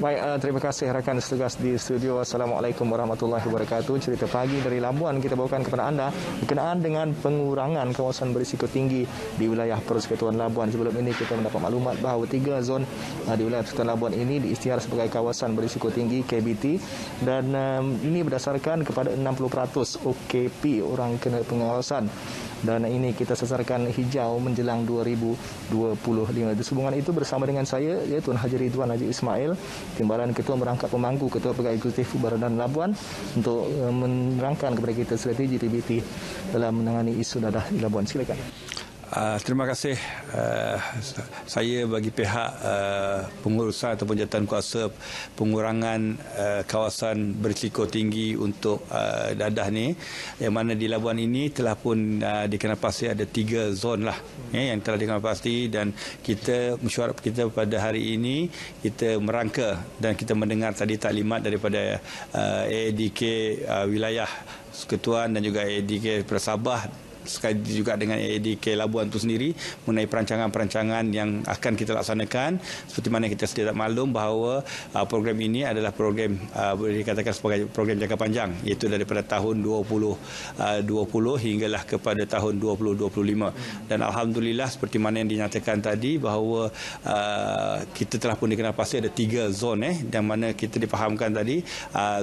Baik, terima kasih rakan setugas di studio. Assalamualaikum warahmatullahi wabarakatuh. Cerita pagi dari Labuan kita bawakan kepada anda berkenaan dengan pengurangan kawasan berisiko tinggi di wilayah Persekutuan Labuan. Sebelum ini kita mendapat maklumat bahawa 3 zon di wilayah Persekutuan Labuan ini diisytiharkan sebagai kawasan berisiko tinggi KBT, dan ini berdasarkan kepada 60% OKP orang kena pengawasan. Dan ini kita sasarkan hijau menjelang 2025. Sehubungan itu bersama dengan saya, ya, Tuan Haji Ridwan Haji Ismail, Timbalan Ketua Merangkap Pemangku Ketua Pegawai Eksekutif Badan Labuan, untuk menerangkan kepada kita strategi TBT dalam menangani isu dadah di Labuan. Silakan. Terima kasih. Saya bagi pihak pengurusan ataupun jawatankuasa pengurangan kawasan berisiko tinggi untuk dadah ni, yang mana di Labuan ini telah pun dikenalpasti ada 3 zon lah yang telah dikenalpasti, dan kita mesyuarat kita pada hari ini kita merangka dan kita mendengar tadi taklimat daripada AADK wilayah Persekutuan dan juga AADK Persabah, sekali juga dengan AADK Labuan itu sendiri mengenai perancangan-perancangan yang akan kita laksanakan. Seperti mana kita sedia maklum bahawa program ini adalah program boleh dikatakan sebagai program jangka panjang, iaitu daripada tahun 2020 hinggalah kepada tahun 2025. Dan alhamdulillah seperti mana yang dinyatakan tadi bahawa kita telah pun dikenalpasti ada 3 zon yang mana kita difahamkan tadi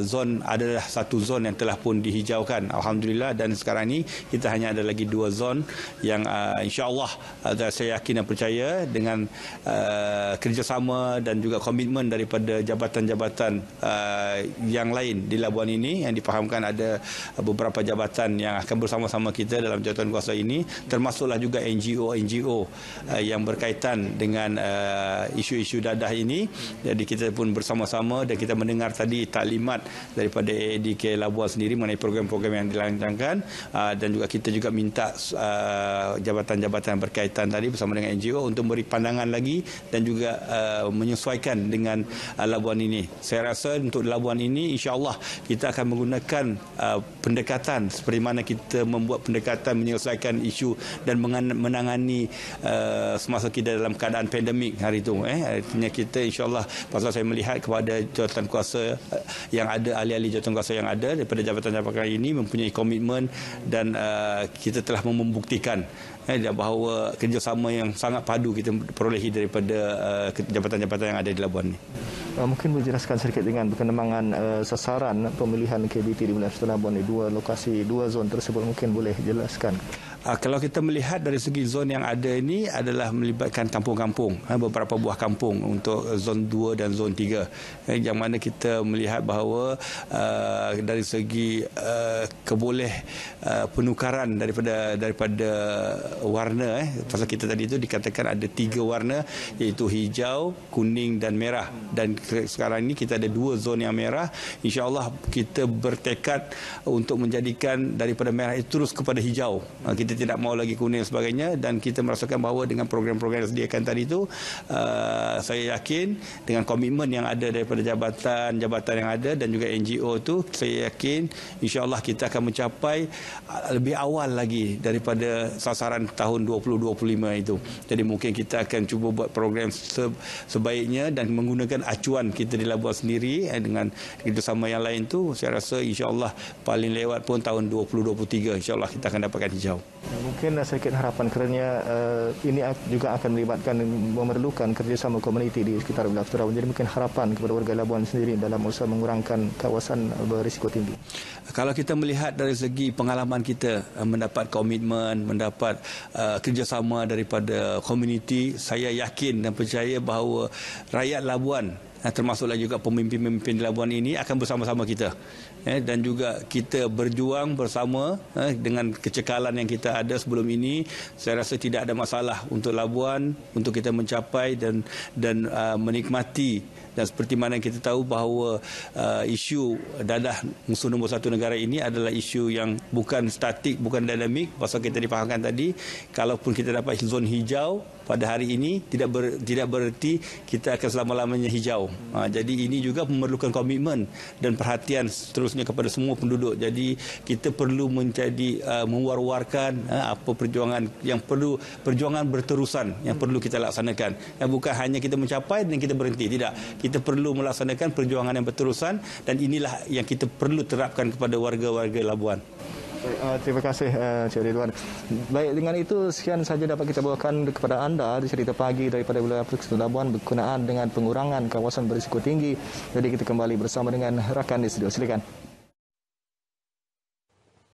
zon adalah satu zon yang telah pun dihijaukan, alhamdulillah, dan sekarang ini kita hanya ada lagi 2 zon yang insya-Allah saya yakin dan percaya dengan kerjasama dan juga komitmen daripada jabatan-jabatan yang lain di Labuan ini, yang difahamkan ada beberapa jabatan yang akan bersama-sama kita dalam jawatankuasa ini, termasuklah juga NGO yang berkaitan dengan isu-isu dadah ini. Jadi kita pun bersama-sama dan kita mendengar tadi taklimat daripada AADK Labuan sendiri mengenai program-program yang dilancarkan, dan juga kita juga minta jabatan-jabatan berkaitan tadi bersama dengan NGO untuk beri pandangan lagi dan juga menyesuaikan dengan Labuan ini. Saya rasa untuk Labuan ini insya-Allah kita akan menggunakan pendekatan seperti mana kita membuat pendekatan menyelesaikan isu dan menangani semasa kita dalam keadaan pandemik hari itu. Artinya kita insya-Allah, pasal saya melihat kepada jawatankuasa yang ada, ahli-ahli jawatankuasa yang ada daripada jabatan-jabatan ini mempunyai komitmen, dan kita telah membuktikan bahawa kerjasama yang sangat padu kita perolehi daripada jabatan-jabatan yang ada di Labuan ini. Mungkin boleh jelaskan sedikit dengan perkembangan sasaran pemilihan KBT di wilayah Persekutuan Labuan di 2 lokasi, 2 zon tersebut, mungkin boleh jelaskan. Kalau kita melihat dari segi zon yang ada ini adalah melibatkan kampung-kampung, beberapa buah kampung untuk zon 2 dan zon 3, yang mana kita melihat bahawa dari segi penukaran daripada warna, pasal kita tadi itu dikatakan ada 3 warna, iaitu hijau, kuning dan merah, dan sekarang ini kita ada 2 zon yang merah. InsyaAllah kita bertekad untuk menjadikan daripada merah itu terus kepada hijau. Kita tidak mau lagi kuning dan sebagainya, dan kita merasakan bahawa dengan program-program yang disediakan tadi itu, saya yakin dengan komitmen yang ada daripada jabatan-jabatan yang ada dan juga NGO itu, saya yakin insya-Allah kita akan mencapai lebih awal lagi daripada sasaran tahun 2025 itu. Jadi mungkin kita akan cuba buat program sebaiknya dan menggunakan acuan kita di Labuan sendiri dengan kerjasama yang lain tu. Saya rasa insya-Allah paling lewat pun tahun 2023 insya-Allah kita akan dapatkan hijau. Mungkin sedikit harapan kerana ini juga akan memerlukan kerjasama komuniti di sekitar wilayah Persekutuan. Jadi mungkin harapan kepada warga Labuan sendiri dalam usaha mengurangkan kawasan berisiko tinggi. Kalau kita melihat dari segi pengalaman kita mendapat komitmen, mendapat kerjasama daripada komuniti, saya yakin dan percaya bahawa rakyat Labuan, termasuklah juga pemimpin-pemimpin di Labuan ini akan bersama-sama kita, dan juga kita berjuang bersama dengan kecekalan yang kita ada sebelum ini. Saya rasa tidak ada masalah untuk Labuan untuk kita mencapai dan menikmati. Dan seperti mana kita tahu bahawa isu dadah musuh nombor 1 negara ini adalah isu yang bukan statik, bukan dinamik. Pasal kita difahamkan tadi, kalaupun kita dapat zon hijau pada hari ini, tidak bererti kita akan selama-lamanya hijau. Jadi ini juga memerlukan komitmen dan perhatian terus seterusnya kepada semua penduduk. Jadi kita perlu menjadi mewar-warkan apa perjuangan yang perlu, perjuangan berterusan yang perlu kita laksanakan. Bukan hanya kita mencapai dan kita berhenti, tidak. Kita perlu melaksanakan perjuangan yang berterusan, dan inilah yang kita perlu terapkan kepada warga-warga Labuan. Terima kasih Cik Ridwan. Baik, dengan itu sekian saja dapat kita bawakan kepada anda di cerita pagi daripada wilayah Persekutuan Labuan berkenaan dengan pengurangan kawasan berisiko tinggi. Jadi kita kembali bersama dengan rakan di studio. Silakan.